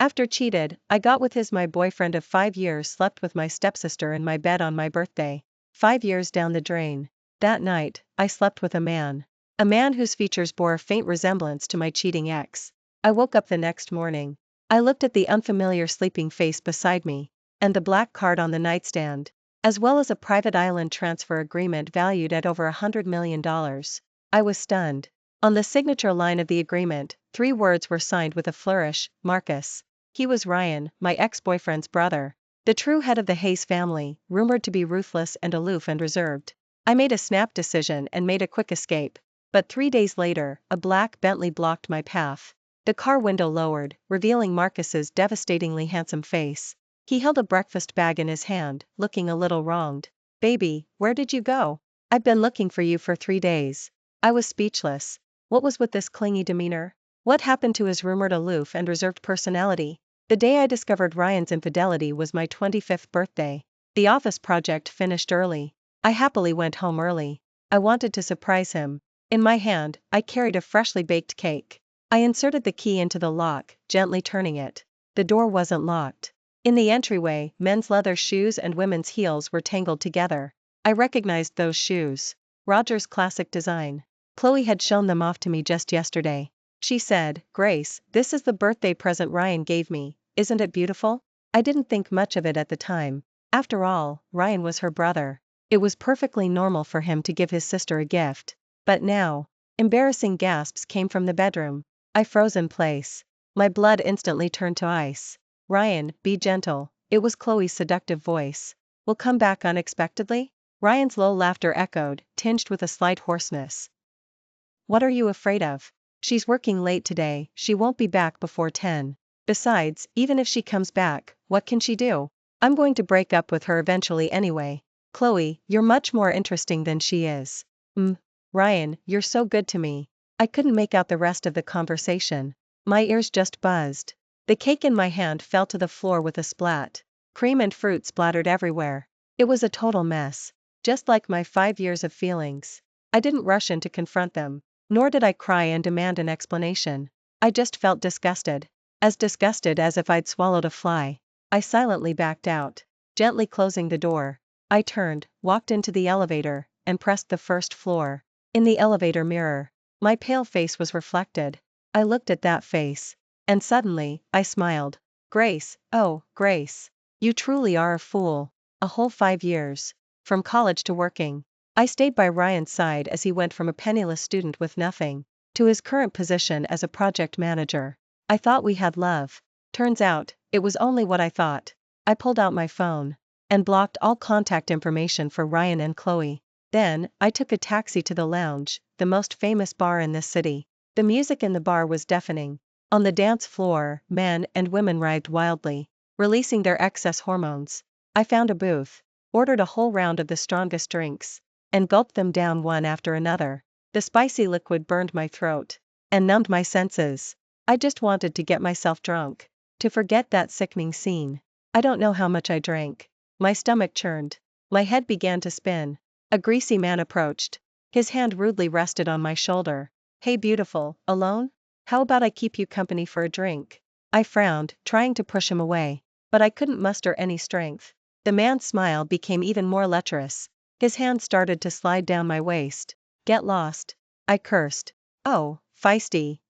After cheated, I got with my boyfriend of 5 years, slept with my stepsister in my bed on my birthday. 5 years down the drain. That night, I slept with a man. A man whose features bore a faint resemblance to my cheating ex. I woke up the next morning. I looked at the unfamiliar sleeping face beside me, and the black card on the nightstand, as well as a private island transfer agreement valued at over $100 million. I was stunned. On the signature line of the agreement, 3 words were signed with a flourish: Marcus. He was Ryan, my ex-boyfriend's brother. The true head of the Hayes family, rumored to be ruthless and aloof and reserved. I made a snap decision and made a quick escape. But 3 days later, a black Bentley blocked my path. The car window lowered, revealing Marcus's devastatingly handsome face. He held a breakfast bag in his hand, looking a little wronged. "Baby, where did you go? I've been looking for you for 3 days." I was speechless. What was with this clingy demeanor? What happened to his rumored aloof and reserved personality? The day I discovered Ryan's infidelity was my 25th birthday. The office project finished early. I happily went home early. I wanted to surprise him. In my hand, I carried a freshly baked cake. I inserted the key into the lock, gently turning it. The door wasn't locked. In the entryway, men's leather shoes and women's heels were tangled together. I recognized those shoes. Roger's classic design. Chloe had shown them off to me just yesterday. She said, "Grace, this is the birthday present Ryan gave me, isn't it beautiful?" I didn't think much of it at the time. After all, Ryan was her brother. It was perfectly normal for him to give his sister a gift. But now, embarrassing gasps came from the bedroom. I froze in place. My blood instantly turned to ice. "Ryan, be gentle," it was Chloe's seductive voice. "Will come back unexpectedly?" Ryan's low laughter echoed, tinged with a slight hoarseness. "What are you afraid of? She's working late today, she won't be back before 10. Besides, even if she comes back, what can she do? I'm going to break up with her eventually anyway. Chloe, you're much more interesting than she is." Ryan, you're so good to me." I couldn't make out the rest of the conversation. My ears just buzzed. The cake in my hand fell to the floor with a splat. Cream and fruit splattered everywhere. It was a total mess. Just like my 5 years of feelings. I didn't rush in to confront them. Nor did I cry and demand an explanation. I just felt disgusted. As disgusted as if I'd swallowed a fly. I silently backed out, gently closing the door. I turned, walked into the elevator, and pressed the first floor. In the elevator mirror, my pale face was reflected. I looked at that face. And suddenly, I smiled. "Grace, oh, Grace. You truly are a fool. A whole 5 years. From college to working." I stayed by Ryan's side as he went from a penniless student with nothing to his current position as a project manager. I thought we had love. Turns out, it was only what I thought. I pulled out my phone and blocked all contact information for Ryan and Chloe. Then, I took a taxi to the lounge, the most famous bar in this city. The music in the bar was deafening. On the dance floor, men and women writhed wildly, releasing their excess hormones. I found a booth, ordered a whole round of the strongest drinks, and gulped them down one after another. The spicy liquid burned my throat and numbed my senses. I just wanted to get myself drunk, to forget that sickening scene. I don't know how much I drank. My stomach churned. My head began to spin. A greasy man approached. His hand rudely rested on my shoulder. "Hey beautiful, alone? How about I keep you company for a drink?" I frowned, trying to push him away. But I couldn't muster any strength. The man's smile became even more lecherous. His hand started to slide down my waist. "Get lost," I cursed. "Oh, feisty.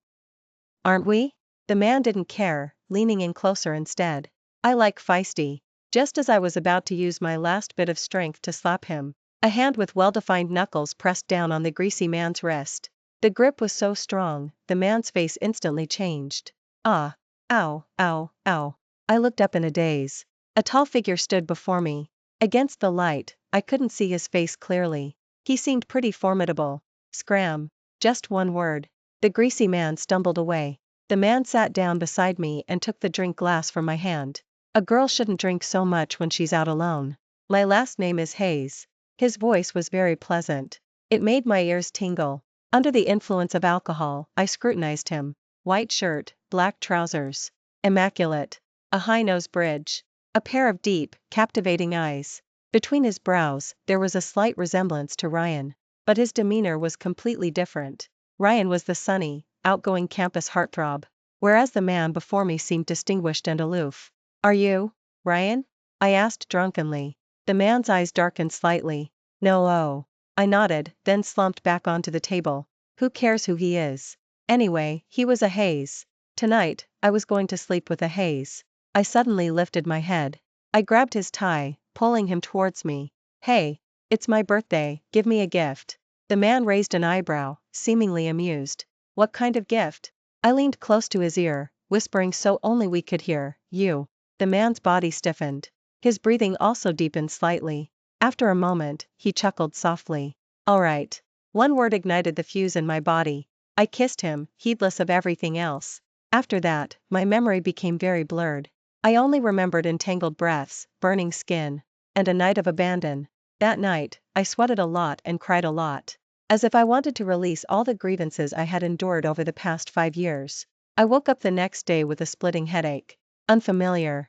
Aren't we?" The man didn't care, leaning in closer instead. "I like feisty." Just as I was about to use my last bit of strength to slap him, a hand with well-defined knuckles pressed down on the greasy man's wrist. The grip was so strong, the man's face instantly changed. "Ah! Ow, ow, ow." I looked up in a daze. A tall figure stood before me. Against the light, I couldn't see his face clearly. He seemed pretty formidable. "Scram. Just one word." The greasy man stumbled away. The man sat down beside me and took the drink glass from my hand. "A girl shouldn't drink so much when she's out alone. My last name is Hayes." His voice was very pleasant. It made my ears tingle. Under the influence of alcohol, I scrutinized him. White shirt, black trousers. Immaculate. A high nose bridge. A pair of deep, captivating eyes. Between his brows, there was a slight resemblance to Ryan. But his demeanor was completely different. Ryan was the sunny, outgoing campus heartthrob, whereas the man before me seemed distinguished and aloof. Are you Ryan? I asked drunkenly. The man's eyes darkened slightly. No. Oh. I nodded, then slumped back onto the table. Who cares who he is? Anyway, he was a haze. Tonight, I was going to sleep with a haze. I suddenly lifted my head. I grabbed his tie, pulling him towards me. Hey, it's my birthday, give me a gift. The man raised an eyebrow, seemingly amused. What kind of gift? I leaned close to his ear, whispering so only we could hear, you. The man's body stiffened. His breathing also deepened slightly. After a moment, he chuckled softly. All right. One word ignited the fuse in my body. I kissed him, heedless of everything else. After that, my memory became very blurred. I only remembered entangled breaths, burning skin, and a night of abandon. That night, I sweated a lot and cried a lot. As if I wanted to release all the grievances I had endured over the past 5 years. I woke up the next day with a splitting headache. Unfamiliar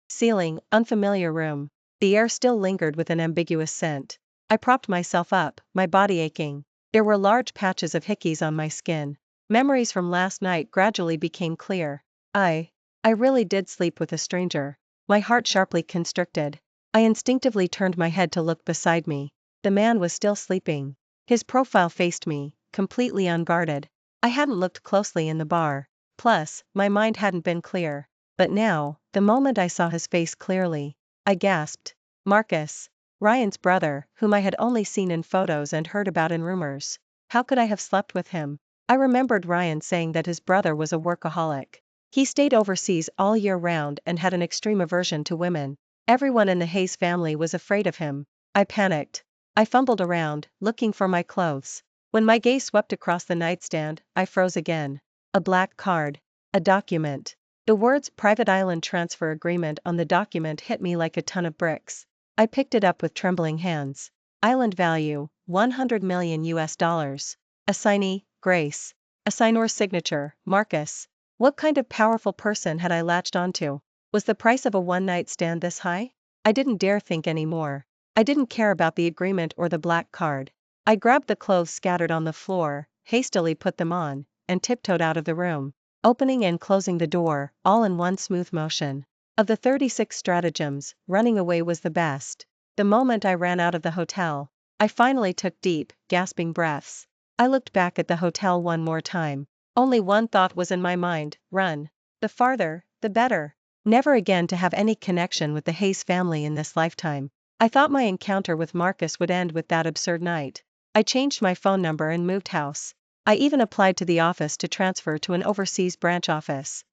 ceiling, unfamiliar room. The air still lingered with an ambiguous scent. I propped myself up, my body aching. There were large patches of hickeys on my skin. Memories from last night gradually became clear. I really did sleep with a stranger. My heart sharply constricted. I instinctively turned my head to look beside me. The man was still sleeping. His profile faced me, completely unguarded. I hadn't looked closely in the bar. Plus, my mind hadn't been clear. But now, the moment I saw his face clearly, I gasped. Marcus. Ryan's brother, whom I had only seen in photos and heard about in rumors. How could I have slept with him? I remembered Ryan saying that his brother was a workaholic. He stayed overseas all year round and had an extreme aversion to women. Everyone in the Hayes family was afraid of him. I panicked. I fumbled around, looking for my clothes. When my gaze swept across the nightstand, I froze again. A black card. A document. The words Private Island Transfer Agreement on the document hit me like a ton of bricks. I picked it up with trembling hands. Island value, 100 million US dollars. Assignee, Grace. Assignor's signature, Marcus. What kind of powerful person had I latched onto? Was the price of a one-night stand this high? I didn't dare think anymore. I didn't care about the agreement or the black card. I grabbed the clothes scattered on the floor, hastily put them on, and tiptoed out of the room. Opening and closing the door, all in one smooth motion. Of the 36 stratagems, running away was the best. The moment I ran out of the hotel, I finally took deep, gasping breaths. I looked back at the hotel one more time. Only one thought was in my mind, run. The farther, the better. Never again to have any connection with the Hayes family in this lifetime. I thought my encounter with Marcus would end with that absurd night. I changed my phone number and moved house. I even applied to the office to transfer to an overseas branch office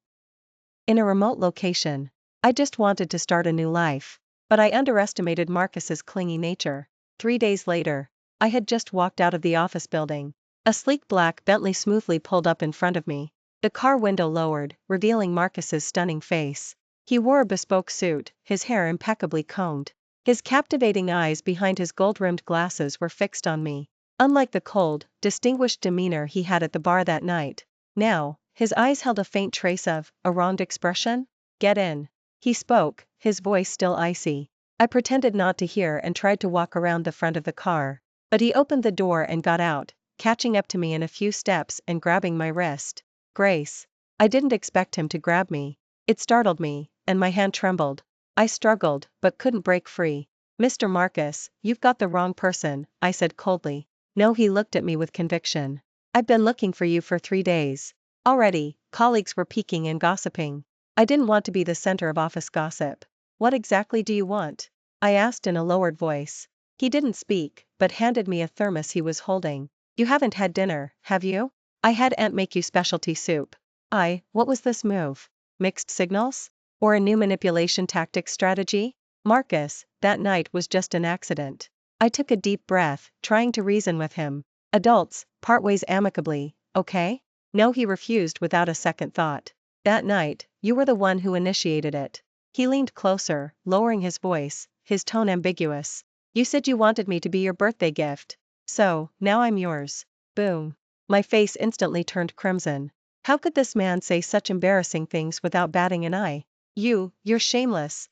in a remote location. I just wanted to start a new life. But I underestimated Marcus's clingy nature. 3 days later, I had just walked out of the office building. A sleek black Bentley smoothly pulled up in front of me. The car window lowered, revealing Marcus's stunning face. He wore a bespoke suit, his hair impeccably combed. His captivating eyes behind his gold-rimmed glasses were fixed on me. Unlike the cold, distinguished demeanor he had at the bar that night, now, his eyes held a faint trace of a wronged expression. Get in. He spoke, his voice still icy. I pretended not to hear and tried to walk around the front of the car. But he opened the door and got out, catching up to me in a few steps and grabbing my wrist. Grace. I didn't expect him to grab me. It startled me, and my hand trembled. I struggled, but couldn't break free. Mr. Marcus, you've got the wrong person, I said coldly. No, he looked at me with conviction. I've been looking for you for 3 days. Already, colleagues were peeking and gossiping. I didn't want to be the center of office gossip. What exactly do you want? I asked in a lowered voice. He didn't speak, but handed me a thermos he was holding. You haven't had dinner, have you? I had Aunt make you specialty soup. What was this move? Mixed signals? Or a new manipulation tactic strategy? Marcus, that night was just an accident. I took a deep breath, trying to reason with him. Adults, part ways amicably, okay? No, he refused without a second thought. That night, you were the one who initiated it. He leaned closer, lowering his voice, his tone ambiguous. You said you wanted me to be your birthday gift. So, now I'm yours. Boom. My face instantly turned crimson. How could this man say such embarrassing things without batting an eye? You're shameless.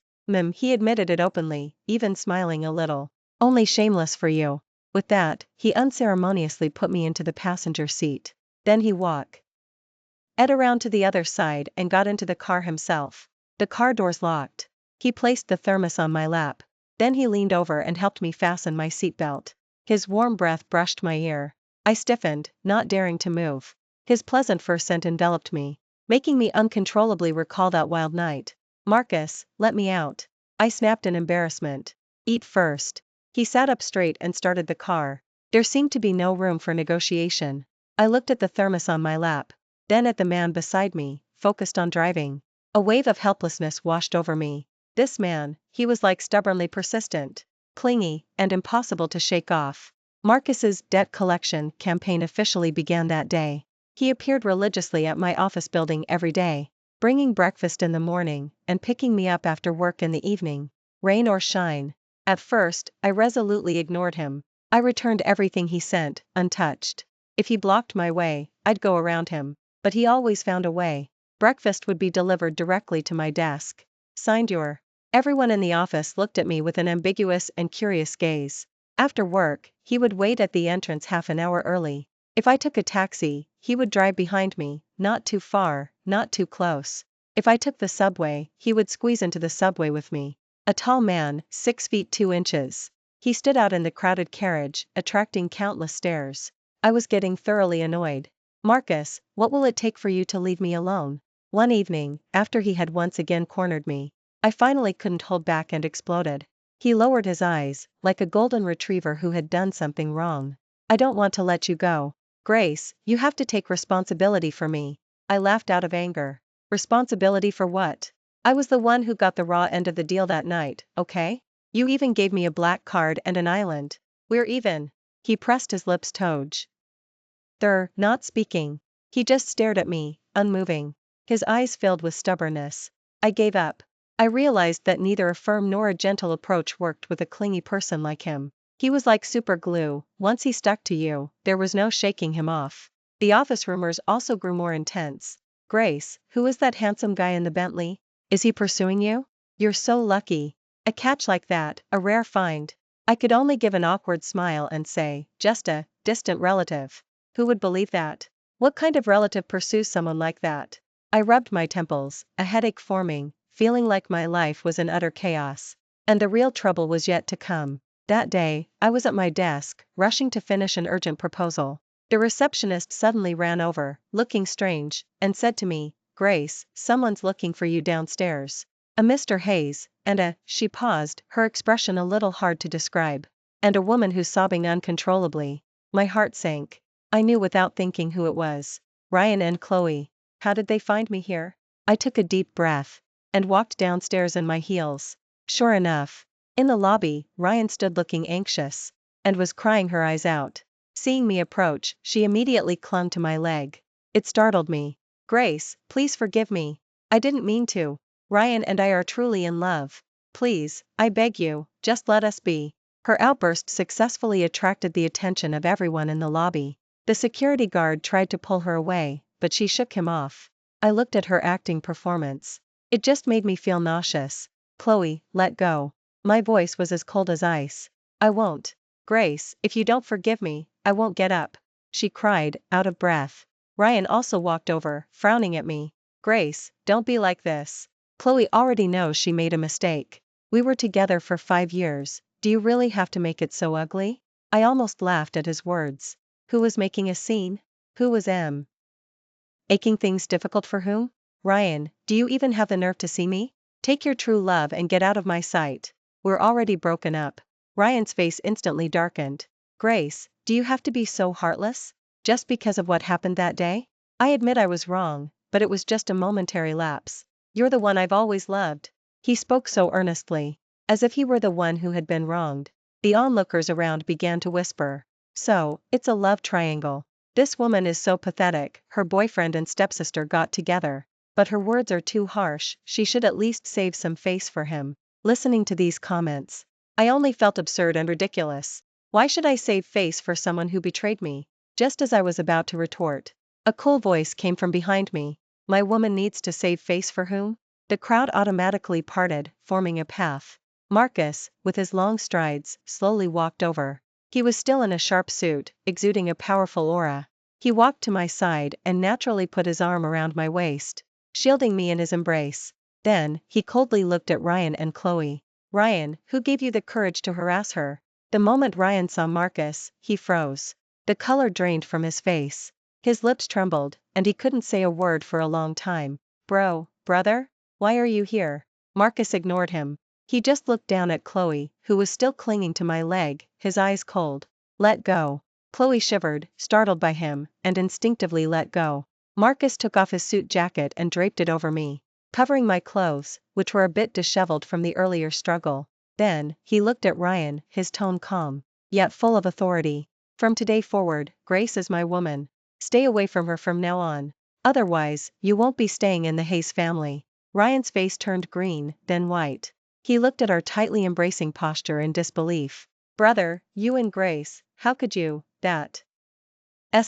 He admitted it openly, even smiling a little. Only shameless for you. With that, he unceremoniously put me into the passenger seat. Then he walked Ed around to the other side and got into the car himself. The car doors locked. He placed the thermos on my lap. Then he leaned over and helped me fasten my seatbelt. His warm breath brushed my ear. I stiffened, not daring to move. His pleasant fur scent enveloped me, making me uncontrollably recall that wild night. Marcus, let me out. I snapped in embarrassment. Eat first. He sat up straight and started the car. There seemed to be no room for negotiation. I looked at the thermos on my lap, then at the man beside me, focused on driving. A wave of helplessness washed over me. This man, he was like stubbornly persistent, clingy, and impossible to shake off. Marcus's debt collection campaign officially began that day. He appeared religiously at my office building every day, bringing breakfast in the morning and picking me up after work in the evening, rain or shine. At first, I resolutely ignored him. I returned everything he sent, untouched. If he blocked my way, I'd go around him. But he always found a way. Breakfast would be delivered directly to my desk. Signed your. Everyone in the office looked at me with an ambiguous and curious gaze. After work, he would wait at the entrance half an hour early. If I took a taxi, he would drive behind me, not too far, not too close. If I took the subway, he would squeeze into the subway with me. A tall man, 6 feet 2 inches. He stood out in the crowded carriage, attracting countless stares. I was getting thoroughly annoyed. Marcus, what will it take for you to leave me alone? One evening, after he had once again cornered me, I finally couldn't hold back and exploded. He lowered his eyes, like a golden retriever who had done something wrong. I don't want to let you go. Grace, you have to take responsibility for me. I laughed out of anger. Responsibility for what? I was the one who got the raw end of the deal that night, okay? You even gave me a black card and an island. We're even. He pressed his lips not speaking. He just stared at me, unmoving. His eyes filled with stubbornness. I gave up. I realized that neither a firm nor a gentle approach worked with a clingy person like him. He was like super glue. Once he stuck to you, there was no shaking him off. The office rumors also grew more intense. Grace, who is that handsome guy in the Bentley? Is he pursuing you? You're so lucky. A catch like that, a rare find. I could only give an awkward smile and say, just a distant relative. Who would believe that? What kind of relative pursues someone like that? I rubbed my temples, a headache forming, feeling like my life was in utter chaos. And the real trouble was yet to come. That day, I was at my desk, rushing to finish an urgent proposal. The receptionist suddenly ran over, looking strange, and said to me, Grace, someone's looking for you downstairs. A Mr. Hayes, she paused, her expression a little hard to describe. And a woman who's sobbing uncontrollably. My heart sank. I knew without thinking who it was. Ryan and Chloe. How did they find me here? I took a deep breath and walked downstairs in my heels. Sure enough, in the lobby, Ryan stood looking anxious and was crying her eyes out. Seeing me approach, she immediately clung to my leg. It startled me. Grace, please forgive me. I didn't mean to. Ryan and I are truly in love. Please, I beg you, just let us be. Her outburst successfully attracted the attention of everyone in the lobby. The security guard tried to pull her away, but she shook him off. I looked at her acting performance. It just made me feel nauseous. Chloe, let go. My voice was as cold as ice. I won't. Grace, if you don't forgive me, I won't get up. She cried, out of breath. Ryan also walked over, frowning at me. Grace, don't be like this. Chloe already knows she made a mistake. We were together for 5 years. Do you really have to make it so ugly? I almost laughed at his words. Who was making a scene? Who was making things difficult for whom? Ryan, do you even have the nerve to see me? Take your true love and get out of my sight. We're already broken up. Ryan's face instantly darkened. Grace, do you have to be so heartless? Just because of what happened that day? I admit I was wrong, but it was just a momentary lapse. You're the one I've always loved. He spoke so earnestly, as if he were the one who had been wronged. The onlookers around began to whisper. So, it's a love triangle. This woman is so pathetic, her boyfriend and stepsister got together. But her words are too harsh, she should at least save some face for him. Listening to these comments, I only felt absurd and ridiculous. Why should I save face for someone who betrayed me? Just as I was about to retort, a cool voice came from behind me. My woman needs to save face for whom? The crowd automatically parted, forming a path. Marcus, with his long strides, slowly walked over. He was still in a sharp suit, exuding a powerful aura. He walked to my side and naturally put his arm around my waist, shielding me in his embrace. Then, he coldly looked at Ryan and Chloe. Ryan, who gave you the courage to harass her? The moment Ryan saw Marcus, he froze. The color drained from his face. His lips trembled, and he couldn't say a word for a long time. Brother? Why are you here? Marcus ignored him. He just looked down at Chloe, who was still clinging to my leg, his eyes cold. Let go. Chloe shivered, startled by him, and instinctively let go. Marcus took off his suit jacket and draped it over me, covering my clothes, which were a bit disheveled from the earlier struggle. Then, he looked at Ryan, his tone calm, yet full of authority. From today forward, Grace is my woman. Stay away from her from now on. Otherwise, you won't be staying in the Hayes family. Ryan's face turned green, then white. He looked at our tightly embracing posture in disbelief. Brother, you and Grace, how could you? That's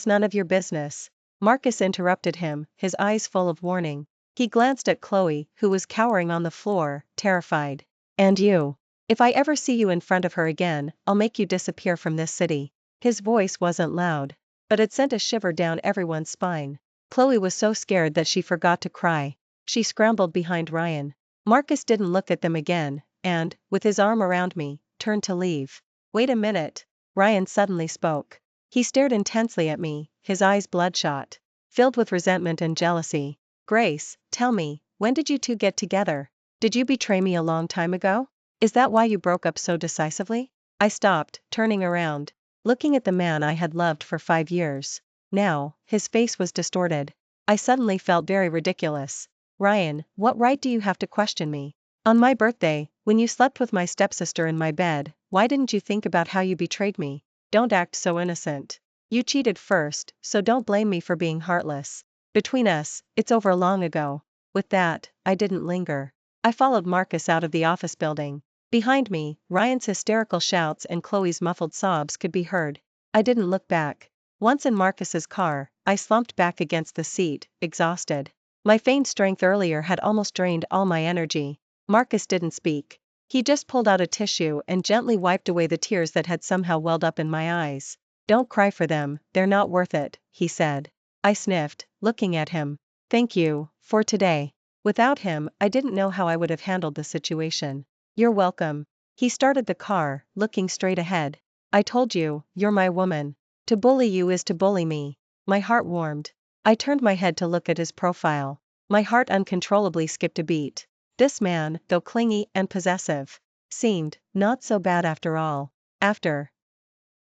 none of your business. Marcus interrupted him, his eyes full of warning. He glanced at Chloe, who was cowering on the floor, terrified. And you? If I ever see you in front of her again, I'll make you disappear from this city. His voice wasn't loud, but it sent a shiver down everyone's spine. Chloe was so scared that she forgot to cry. She scrambled behind Ryan. Marcus didn't look at them again, and, with his arm around me, turned to leave. Wait a minute. Ryan suddenly spoke. He stared intensely at me, his eyes bloodshot, filled with resentment and jealousy. Grace, tell me, when did you two get together? Did you betray me a long time ago? Is that why you broke up so decisively? I stopped, turning around, looking at the man I had loved for 5 years. Now, his face was distorted. I suddenly felt very ridiculous. Ryan, what right do you have to question me? On my birthday, when you slept with my stepsister in my bed, why didn't you think about how you betrayed me? Don't act so innocent. You cheated first, so don't blame me for being heartless. Between us, it's over long ago. With that, I didn't linger. I followed Marcus out of the office building. Behind me, Ryan's hysterical shouts and Chloe's muffled sobs could be heard. I didn't look back. Once in Marcus's car, I slumped back against the seat, exhausted. My faint strength earlier had almost drained all my energy. Marcus didn't speak. He just pulled out a tissue and gently wiped away the tears that had somehow welled up in my eyes. Don't cry for them, they're not worth it, he said. I sniffed, looking at him. Thank you, for today. Without him, I didn't know how I would have handled the situation. You're welcome. He started the car, looking straight ahead. I told you, you're my woman. To bully you is to bully me. My heart warmed. I turned my head to look at his profile. My heart uncontrollably skipped a beat. This man, though clingy and possessive, seemed not so bad after all. After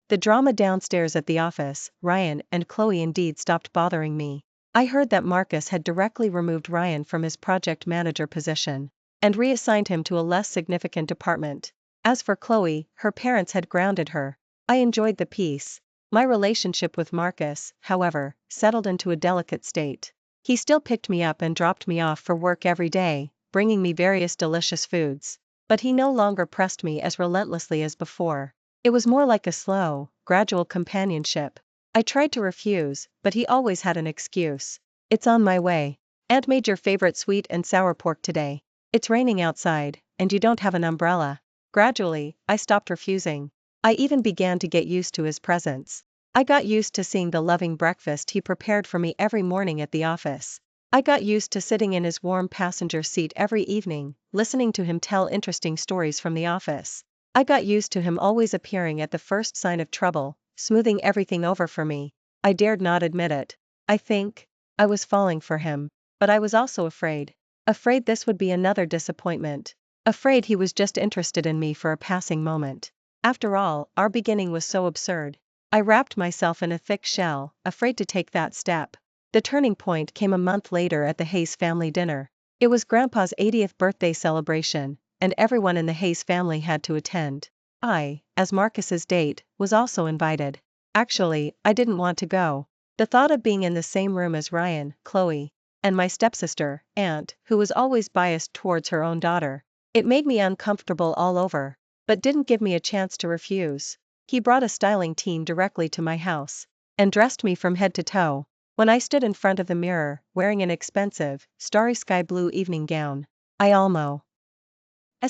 the drama downstairs at the office, Ryan and Chloe indeed stopped bothering me. I heard that Marcus had directly removed Ryan from his project manager position and reassigned him to a less significant department. As for Chloe, her parents had grounded her. I enjoyed the peace. My relationship with Marcus, however, settled into a delicate state. He still picked me up and dropped me off for work every day, bringing me various delicious foods. But he no longer pressed me as relentlessly as before. It was more like a slow, gradual companionship. I tried to refuse, but he always had an excuse. It's on my way. Aunt made your favorite sweet and sour pork today. It's raining outside, and you don't have an umbrella. Gradually, I stopped refusing. I even began to get used to his presence. I got used to seeing the loving breakfast he prepared for me every morning at the office. I got used to sitting in his warm passenger seat every evening, listening to him tell interesting stories from the office. I got used to him always appearing at the first sign of trouble, smoothing everything over for me. I dared not admit it. I think I was falling for him. But I was also afraid. Afraid this would be another disappointment. Afraid he was just interested in me for a passing moment. After all, our beginning was so absurd. I wrapped myself in a thick shell, afraid to take that step. The turning point came a month later at the Hayes family dinner. It was Grandpa's 80th birthday celebration, and everyone in the Hayes family had to attend. I, as Marcus's date, was also invited. Actually, I didn't want to go. The thought of being in the same room as Ryan, Chloe, and my stepsister, Aunt, who was always biased towards her own daughter, it made me uncomfortable all over, but didn't give me a chance to refuse. He brought a styling team directly to my house and dressed me from head to toe. When I stood in front of the mirror, wearing an expensive, starry sky blue evening gown, I almost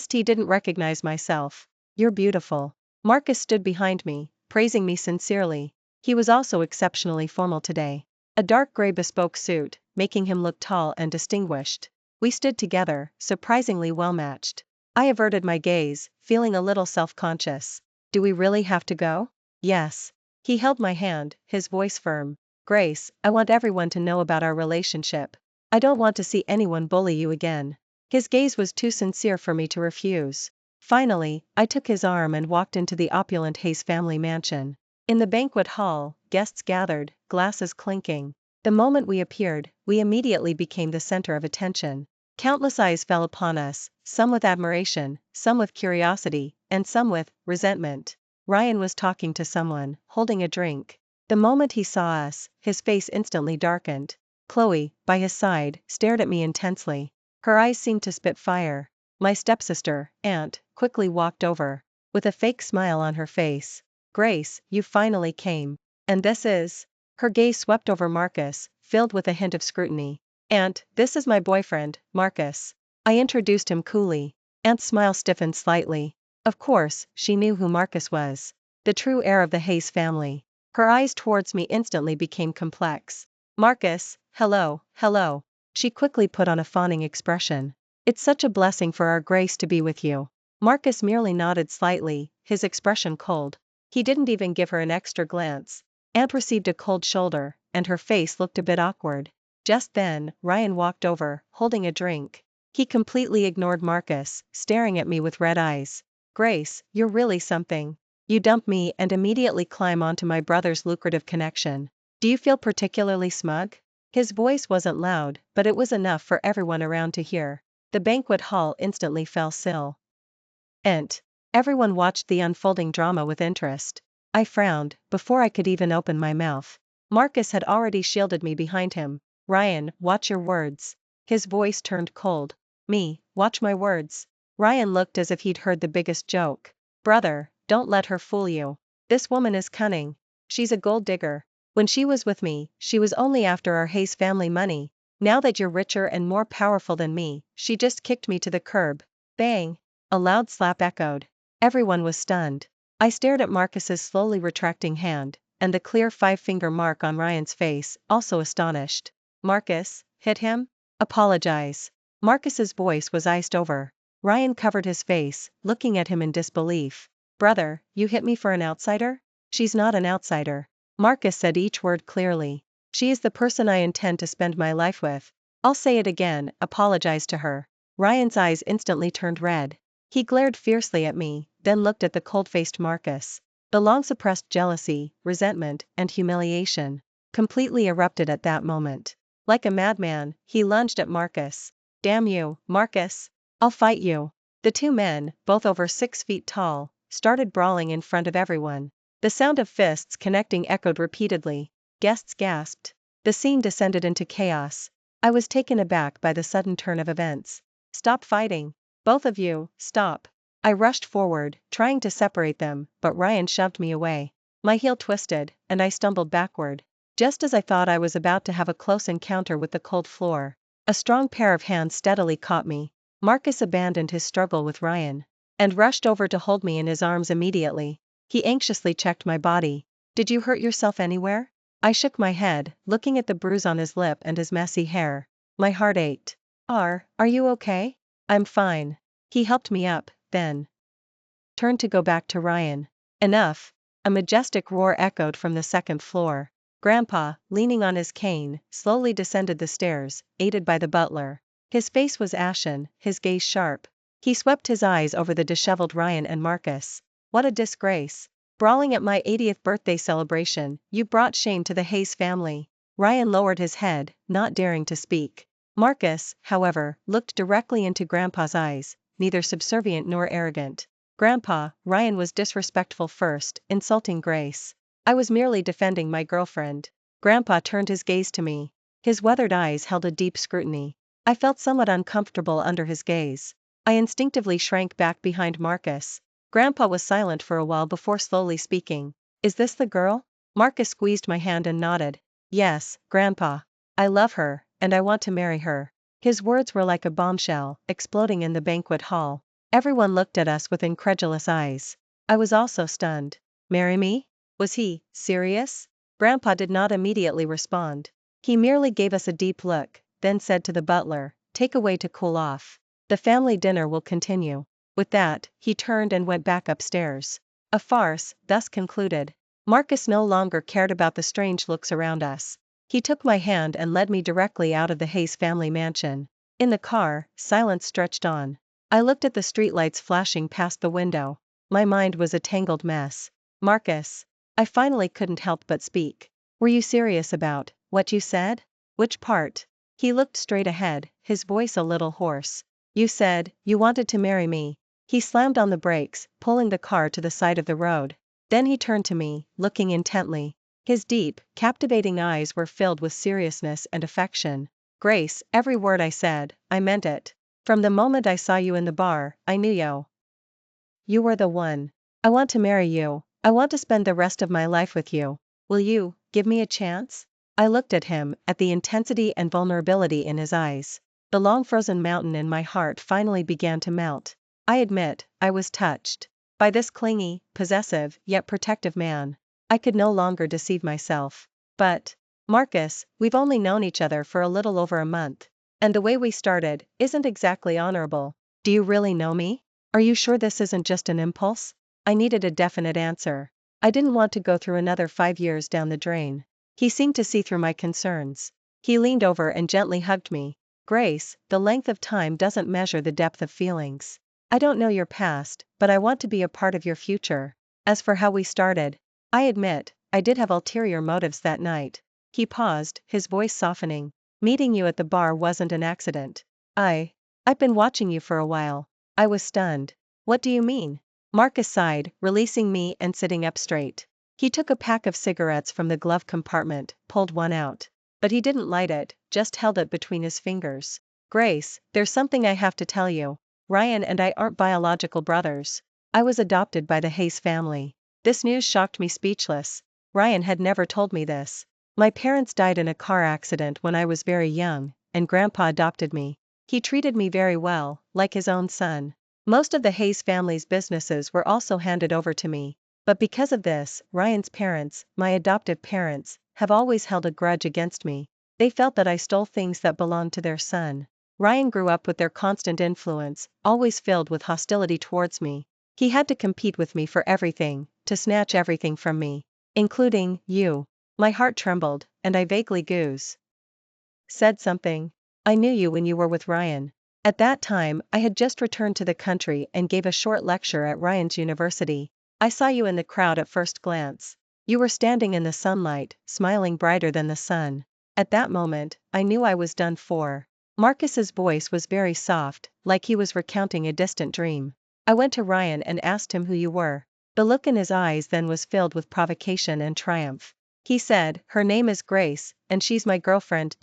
didn't recognize myself. You're beautiful. Marcus stood behind me, praising me sincerely. He was also exceptionally formal today. A dark gray bespoke suit, making him look tall and distinguished. We stood together, surprisingly well matched. I averted my gaze, feeling a little self-conscious. Do we really have to go? Yes. He held my hand, his voice firm. Grace, I want everyone to know about our relationship. I don't want to see anyone bully you again. His gaze was too sincere for me to refuse. Finally, I took his arm and walked into the opulent Hayes family mansion. In the banquet hall, guests gathered, glasses clinking. The moment we appeared, we immediately became the center of attention. Countless eyes fell upon us, some with admiration, some with curiosity, and some with resentment. Ryan was talking to someone, holding a drink. The moment he saw us, his face instantly darkened. Chloe, by his side, stared at me intensely. Her eyes seemed to spit fire. My stepsister, Aunt, quickly walked over. With a fake smile on her face. Grace, you finally came. And this is? Her gaze swept over Marcus, filled with a hint of scrutiny. Aunt, this is my boyfriend, Marcus. I introduced him coolly. Aunt's smile stiffened slightly. Of course, she knew who Marcus was. The true heir of the Hayes family. Her eyes towards me instantly became complex. Marcus, hello, hello. She quickly put on a fawning expression. It's such a blessing for our Grace to be with you. Marcus merely nodded slightly, his expression cold. He didn't even give her an extra glance. Aunt received a cold shoulder, and her face looked a bit awkward. Just then, Ryan walked over, holding a drink. He completely ignored Marcus, staring at me with red eyes. Grace, you're really something. You dump me and immediately climb onto my brother's lucrative connection. Do you feel particularly smug? His voice wasn't loud, but it was enough for everyone around to hear. The banquet hall instantly fell still. Everyone watched the unfolding drama with interest. I frowned, before I could even open my mouth. Marcus had already shielded me behind him. Ryan, watch your words. His voice turned cold. Me, watch my words. Ryan looked as if he'd heard the biggest joke. Brother, don't let her fool you. This woman is cunning. She's a gold digger. When she was with me, she was only after our Hayes family money. Now that you're richer and more powerful than me, she just kicked me to the curb. Bang! A loud slap echoed. Everyone was stunned. I stared at Marcus's slowly retracting hand, and the clear 5-finger mark on Ryan's face, also astonished. Marcus, hit him? Apologize. Marcus's voice was iced over. Ryan covered his face, looking at him in disbelief. Brother, you hit me for an outsider? She's not an outsider. Marcus said each word clearly. She is the person I intend to spend my life with. I'll say it again, apologize to her. Ryan's eyes instantly turned red. He glared fiercely at me, then looked at the cold-faced Marcus. The long-suppressed jealousy, resentment, and humiliation completely erupted at that moment. Like a madman, he lunged at Marcus. Damn you, Marcus! I'll fight you. The two men, both over 6 feet tall, started brawling in front of everyone. The sound of fists connecting echoed repeatedly. Guests gasped. The scene descended into chaos. I was taken aback by the sudden turn of events. Stop fighting. Both of you, stop. I rushed forward, trying to separate them, but Ryan shoved me away. My heel twisted, and I stumbled backward. Just as I thought I was about to have a close encounter with the cold floor, a strong pair of hands steadily caught me. Marcus abandoned his struggle with Ryan and rushed over to hold me in his arms immediately. He anxiously checked my body. Did you hurt yourself anywhere? I shook my head, looking at the bruise on his lip and his messy hair. My heart ached. Are you okay? I'm fine. He helped me up, then turned to go back to Ryan. Enough! A majestic roar echoed from the second floor. Grandpa, leaning on his cane, slowly descended the stairs, aided by the butler. His face was ashen, his gaze sharp. He swept his eyes over the disheveled Ryan and Marcus. What a disgrace! Brawling at my 80th birthday celebration, you brought shame to the Hayes family. Ryan lowered his head, not daring to speak. Marcus, however, looked directly into Grandpa's eyes, neither subservient nor arrogant. Grandpa, Ryan was disrespectful first, insulting Grace. I was merely defending my girlfriend. Grandpa turned his gaze to me. His weathered eyes held a deep scrutiny. I felt somewhat uncomfortable under his gaze. I instinctively shrank back behind Marcus. Grandpa was silent for a while before slowly speaking. Is this the girl? Marcus squeezed my hand and nodded. Yes, Grandpa. I love her, and I want to marry her. His words were like a bombshell, exploding in the banquet hall. Everyone looked at us with incredulous eyes. I was also stunned. Marry me? Was he serious? Grandpa did not immediately respond. He merely gave us a deep look, then said to the butler, "Take away to cool off. The family dinner will continue." With that, he turned and went back upstairs. A farce, thus concluded. Marcus no longer cared about the strange looks around us. He took my hand and led me directly out of the Hayes family mansion. In the car, silence stretched on. I looked at the streetlights flashing past the window. My mind was a tangled mess. "Marcus." I finally couldn't help but speak. "Were you serious about what you said?" "Which part?" He looked straight ahead, his voice a little hoarse. "You said you wanted to marry me." He slammed on the brakes, pulling the car to the side of the road. Then he turned to me, looking intently. His deep, captivating eyes were filled with seriousness and affection. "Grace, every word I said, I meant it. From the moment I saw you in the bar, I knew you. You were the one. I want to marry you. I want to spend the rest of my life with you. Will you give me a chance?" I looked at him, at the intensity and vulnerability in his eyes. The long frozen mountain in my heart finally began to melt. I admit, I was touched by this clingy, possessive, yet protective man. I could no longer deceive myself. "But, Marcus, we've only known each other for a little over a month. And the way we started isn't exactly honorable. Do you really know me? Are you sure this isn't just an impulse?" I needed a definite answer. I didn't want to go through another 5 years down the drain. He seemed to see through my concerns. He leaned over and gently hugged me. "Grace, the length of time doesn't measure the depth of feelings. I don't know your past, but I want to be a part of your future. As for how we started, I admit, I did have ulterior motives that night." He paused, his voice softening. "Meeting you at the bar wasn't an accident. I've been watching you for a while." I was stunned. "What do you mean?" Marcus sighed, releasing me and sitting up straight. He took a pack of cigarettes from the glove compartment, pulled one out. But he didn't light it, just held it between his fingers. "Grace, there's something I have to tell you. Ryan and I aren't biological brothers. I was adopted by the Hayes family." This news shocked me speechless. Ryan had never told me this. "My parents died in a car accident when I was very young, and Grandpa adopted me. He treated me very well, like his own son. Most of the Hayes family's businesses were also handed over to me. But because of this, Ryan's parents, my adoptive parents, have always held a grudge against me. They felt that I stole things that belonged to their son. Ryan grew up with their constant influence, always filled with hostility towards me. He had to compete with me for everything, to snatch everything from me. Including you." My heart trembled, and I vaguely said something. "I knew you when you were with Ryan." At that time, I had just returned to the country and gave a short lecture at Ryan's university. "I saw you in the crowd at first glance. You were standing in the sunlight, smiling brighter than the sun. At that moment, I knew I was done for." Marcus's voice was very soft, like he was recounting a distant dream. "I went to Ryan and asked him who you were." The look in his eyes then was filled with provocation and triumph. He said, "Her name is Grace, and she's my girlfriend."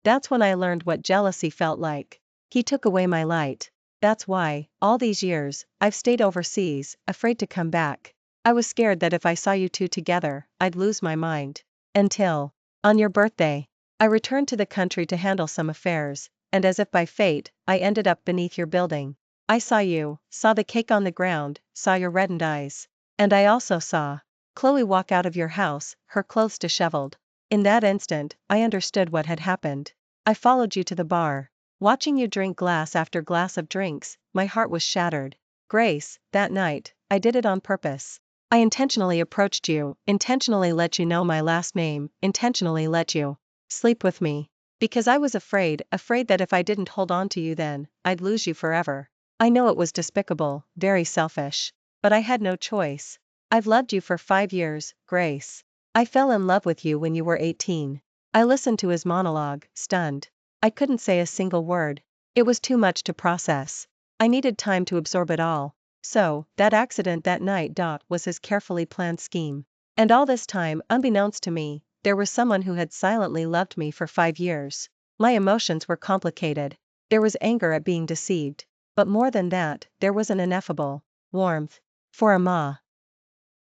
That's when I learned what jealousy felt like. He took away my light. That's why, all these years, I've stayed overseas, afraid to come back. I was scared that if I saw you two together, I'd lose my mind. Until, on your birthday, I returned to the country to handle some affairs, and as if by fate, I ended up beneath your building. I saw you, saw the cake on the ground, saw your reddened eyes. And I also saw Chloe walk out of your house, her clothes disheveled. In that instant, I understood what had happened. I followed you to the bar. Watching you drink glass after glass of drinks, my heart was shattered. Grace, that night, I did it on purpose. I intentionally approached you, intentionally let you know my last name, intentionally let you sleep with me. Because I was afraid that if I didn't hold on to you then, I'd lose you forever. I know it was despicable, very selfish. But I had no choice. I've loved you for 5 years, Grace. I fell in love with you when you were 18. I listened to his monologue, stunned. I couldn't say a single word. It was too much to process. I needed time to absorb it all. So, that accident that night. Was his carefully planned scheme. And all this time, unbeknownst to me, there was someone who had silently loved me for 5 years. My emotions were complicated. There was anger at being deceived. But more than that, there was an ineffable warmth for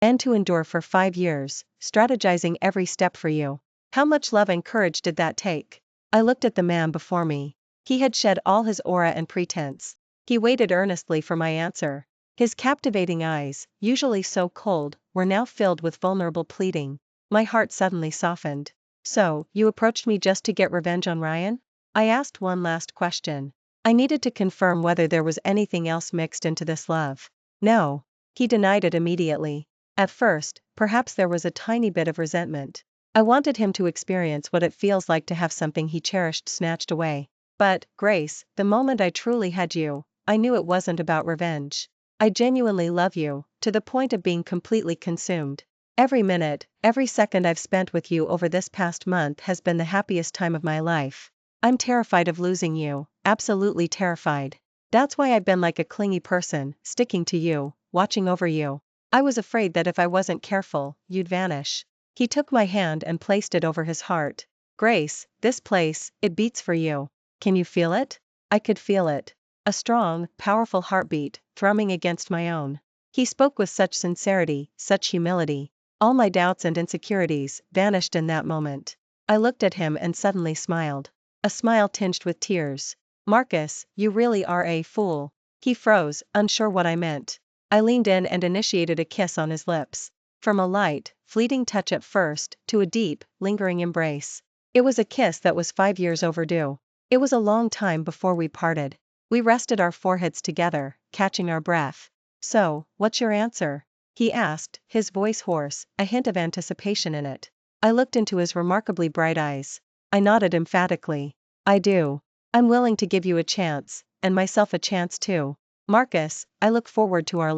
and to endure for 5 years, strategizing every step for you. How much love and courage did that take? I looked at the man before me. He had shed all his aura and pretense. He waited earnestly for my answer. His captivating eyes, usually so cold, were now filled with vulnerable pleading. My heart suddenly softened. So, you approached me just to get revenge on Ryan? I asked one last question. I needed to confirm whether there was anything else mixed into this love. No. He denied it immediately. At first, perhaps there was a tiny bit of resentment. I wanted him to experience what it feels like to have something he cherished snatched away. But, Grace, the moment I truly had you, I knew it wasn't about revenge. I genuinely love you, to the point of being completely consumed. Every minute, every second I've spent with you over this past month has been the happiest time of my life. I'm terrified of losing you, absolutely terrified. That's why I've been like a clingy person, sticking to you, watching over you. I was afraid that if I wasn't careful, you'd vanish. He took my hand and placed it over his heart. Grace, this place, it beats for you. Can you feel it? I could feel it. A strong, powerful heartbeat, thrumming against my own. He spoke with such sincerity, such humility. All my doubts and insecurities vanished in that moment. I looked at him and suddenly smiled. A smile tinged with tears. Marcus, you really are a fool. He froze, unsure what I meant. I leaned in and initiated a kiss on his lips. From a light, fleeting touch at first, to a deep, lingering embrace. It was a kiss that was 5 years overdue. It was a long time before we parted. We rested our foreheads together, catching our breath. So, what's your answer? He asked, his voice hoarse, a hint of anticipation in it. I looked into his remarkably bright eyes. I nodded emphatically. I do. I'm willing to give you a chance, and myself a chance too. Marcus, I look forward to our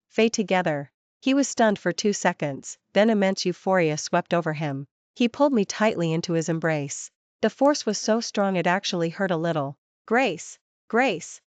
fate together. He was stunned for 2 seconds, then immense euphoria swept over him. He pulled me tightly into his embrace. The force was so strong it actually hurt a little. Grace! Grace!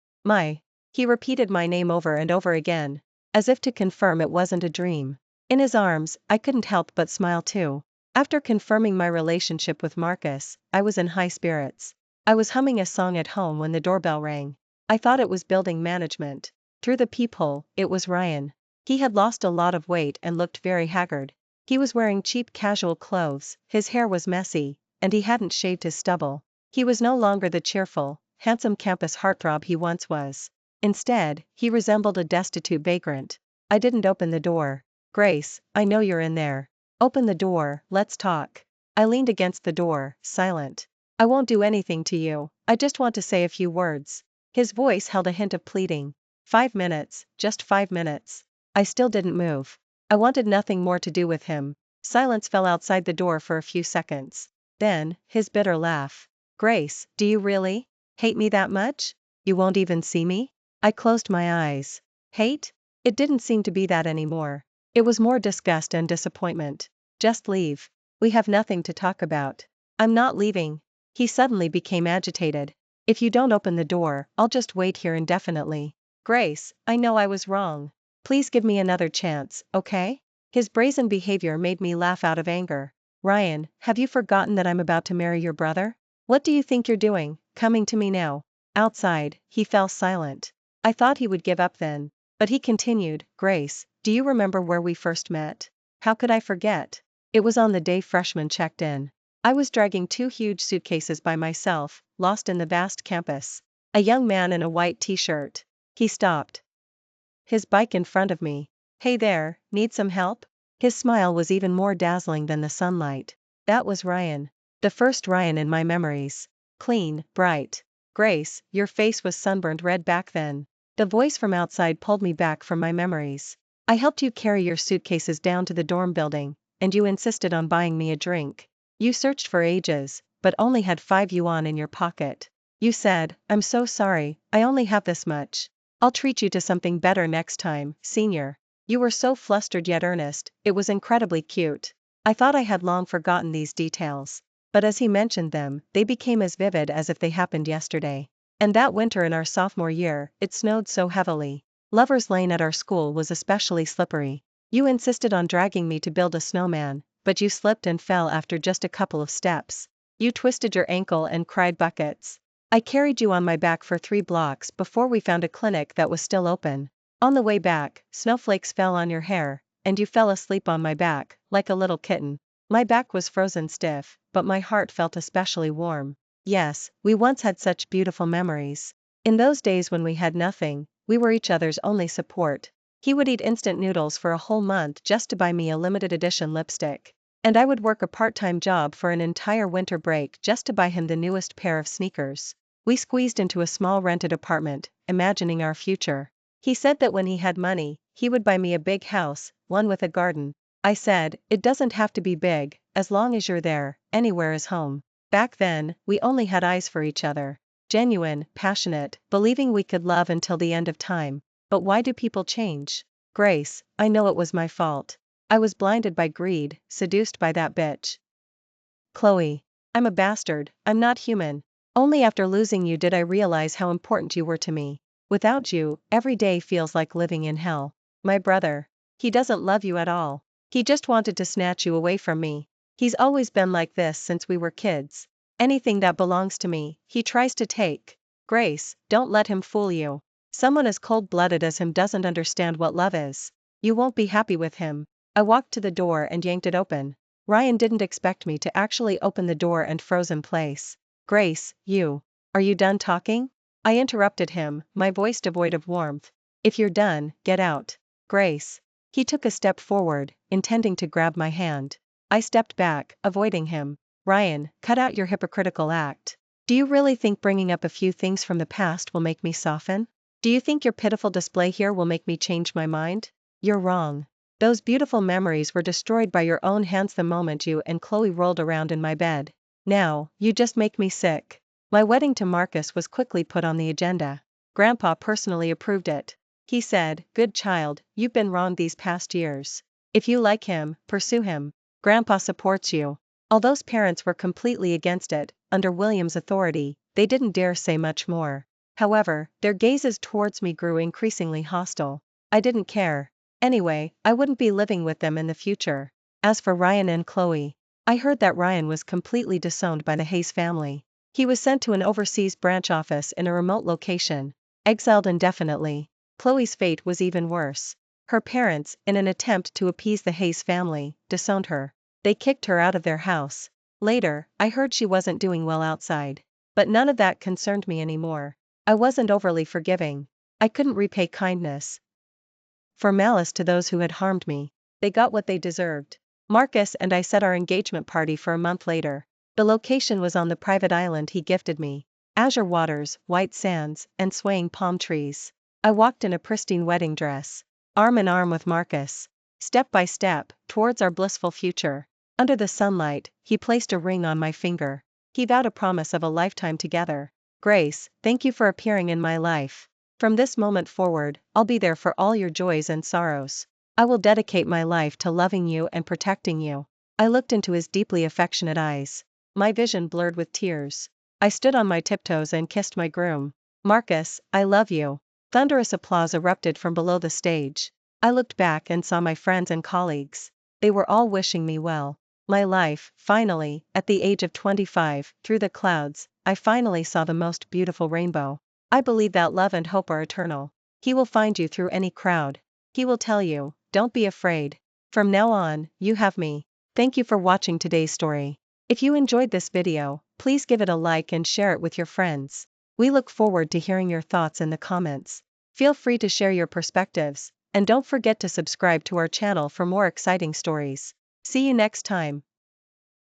He repeated my name over and over again, as if to confirm it wasn't a dream. In his arms, I couldn't help but smile too. After confirming my relationship with Marcus, I was in high spirits. I was humming a song at home when the doorbell rang. I thought it was building management. Through the peephole, it was Ryan. He had lost a lot of weight and looked very haggard. He was wearing cheap casual clothes, his hair was messy, and he hadn't shaved his stubble. He was no longer the cheerful, handsome campus heartthrob he once was. Instead, he resembled a destitute vagrant. I didn't open the door. Grace, I know you're in there. Open the door, let's talk. I leaned against the door, silent. I won't do anything to you, I just want to say a few words. His voice held a hint of pleading. 5 minutes, just 5 minutes. I still didn't move. I wanted nothing more to do with him. Silence fell outside the door for a few seconds. Then, his bitter laugh. Grace, do you really hate me that much? You won't even see me? I closed my eyes. Hate? It didn't seem to be that anymore. It was more disgust and disappointment. Just leave. We have nothing to talk about. I'm not leaving. He suddenly became agitated. If you don't open the door, I'll just wait here indefinitely. Grace, I know I was wrong. Please give me another chance, okay? His brazen behavior made me laugh out of anger. Ryan, have you forgotten that I'm about to marry your brother? What do you think you're doing, coming to me now? Outside, he fell silent. I thought he would give up then. But he continued, Grace, do you remember where we first met? How could I forget? It was on the day freshmen checked in. I was dragging 2 huge suitcases by myself, lost in the vast campus. A young man in a white t-shirt. He stopped. His bike in front of me. Hey there, need some help? His smile was even more dazzling than the sunlight. That was Ryan. The first Ryan in my memories. Clean, bright. Grace, your face was sunburned red back then. The voice from outside pulled me back from my memories. I helped you carry your suitcases down to the dorm building, and you insisted on buying me a drink. You searched for ages, but only had 5 yuan in your pocket. You said, I'm so sorry, I only have this much. I'll treat you to something better next time, senior. You were so flustered yet earnest, it was incredibly cute. I thought I had long forgotten these details. But as he mentioned them, they became as vivid as if they happened yesterday. And that winter in our sophomore year, it snowed so heavily. Lover's Lane at our school was especially slippery. You insisted on dragging me to build a snowman, but you slipped and fell after just a couple of steps. You twisted your ankle and cried buckets. I carried you on my back for 3 blocks before we found a clinic that was still open. On the way back, snowflakes fell on your hair, and you fell asleep on my back, like a little kitten. My back was frozen stiff, but my heart felt especially warm. Yes, we once had such beautiful memories. In those days when we had nothing, we were each other's only support. He would eat instant noodles for a whole month just to buy me a limited edition lipstick. And I would work a part-time job for an entire winter break just to buy him the newest pair of sneakers. We squeezed into a small rented apartment, imagining our future. He said that when he had money, he would buy me a big house, one with a garden. I said, it doesn't have to be big, as long as you're there, anywhere is home. Back then, we only had eyes for each other. Genuine, passionate, believing we could love until the end of time. But why do people change? Grace, I know it was my fault. I was blinded by greed, seduced by that bitch. Chloe. I'm a bastard, I'm not human. Only after losing you did I realize how important you were to me. Without you, every day feels like living in hell. My brother. He doesn't love you at all. He just wanted to snatch you away from me. He's always been like this since we were kids. Anything that belongs to me, he tries to take. Grace, don't let him fool you. Someone as cold-blooded as him doesn't understand what love is. You won't be happy with him. I walked to the door and yanked it open. Ryan didn't expect me to actually open the door and froze in place. Grace, are you done talking? I interrupted him, my voice devoid of warmth. If you're done, get out. Grace. He took a step forward, intending to grab my hand. I stepped back, avoiding him. Ryan, cut out your hypocritical act. Do you really think bringing up a few things from the past will make me soften? Do you think your pitiful display here will make me change my mind? You're wrong. Those beautiful memories were destroyed by your own hands the moment you and Chloe rolled around in my bed. Now, you just make me sick. My wedding to Marcus was quickly put on the agenda. Grandpa personally approved it. He said, good child, you've been wrong these past years. If you like him, pursue him. Grandpa supports you. Although parents were completely against it, under William's authority, they didn't dare say much more. However, their gazes towards me grew increasingly hostile. I didn't care. Anyway, I wouldn't be living with them in the future. As for Ryan and Chloe, I heard that Ryan was completely disowned by the Hayes family. He was sent to an overseas branch office in a remote location, exiled indefinitely. Chloe's fate was even worse. Her parents, in an attempt to appease the Hayes family, disowned her. They kicked her out of their house. Later, I heard she wasn't doing well outside. But none of that concerned me anymore. I wasn't overly forgiving. I couldn't repay kindness for malice to those who had harmed me. They got what they deserved. Marcus and I set our engagement party for a month later. The location was on the private island he gifted me. Azure waters, white sands, and swaying palm trees. I walked in a pristine wedding dress, arm in arm with Marcus, step by step, towards our blissful future. Under the sunlight, he placed a ring on my finger. He vowed a promise of a lifetime together. Grace, thank you for appearing in my life. From this moment forward, I'll be there for all your joys and sorrows. I will dedicate my life to loving you and protecting you. I looked into his deeply affectionate eyes. My vision blurred with tears. I stood on my tiptoes and kissed my groom. Marcus, I love you. Thunderous applause erupted from below the stage. I looked back and saw my friends and colleagues. They were all wishing me well. My life, finally, at the age of 25, through the clouds, I finally saw the most beautiful rainbow. I believe that love and hope are eternal. He will find you through any crowd. He will tell you, don't be afraid. From now on, you have me. Thank you for watching today's story. If you enjoyed this video, please give it a like and share it with your friends. We look forward to hearing your thoughts in the comments. Feel free to share your perspectives, and don't forget to subscribe to our channel for more exciting stories. See you next time.